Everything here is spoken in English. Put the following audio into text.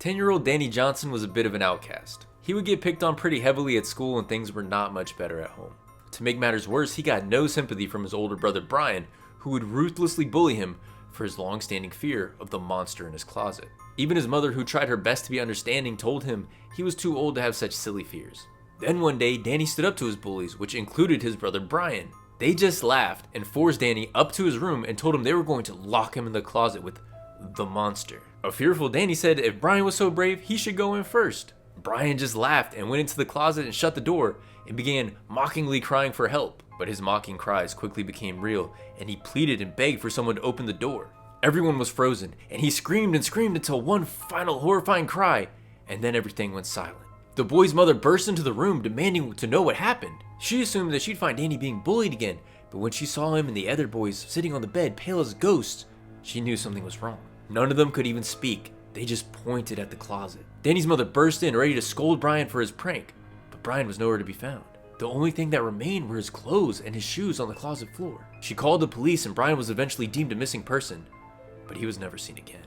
10-year-old Danny Johnson was a bit of an outcast. He would get picked on pretty heavily at school and things were not much better at home. To make matters worse, he got no sympathy from his older brother Brian, who would ruthlessly bully him for his long-standing fear of the monster in his closet. Even his mother, who tried her best to be understanding, told him he was too old to have such silly fears. Then one day, Danny stood up to his bullies, which included his brother Brian. They just laughed and forced Danny up to his room and told him they were going to lock him in the closet with the monster. A fearful Danny said if Brian was so brave, he should go in first. Brian just laughed and went into the closet and shut the door and began mockingly crying for help. But his mocking cries quickly became real and he pleaded and begged for someone to open the door. Everyone was frozen and he screamed and screamed until one final horrifying cry, and then everything went silent. The boy's mother burst into the room demanding to know what happened. She assumed that she'd find Danny being bullied again, but when she saw him and the other boys sitting on the bed pale as ghosts, she knew something was wrong. None of them could even speak. They just pointed at the closet. Danny's mother burst in, ready to scold Brian for his prank, but Brian was nowhere to be found. The only thing that remained were his clothes and his shoes on the closet floor. She called the police and Brian was eventually deemed a missing person, but he was never seen again.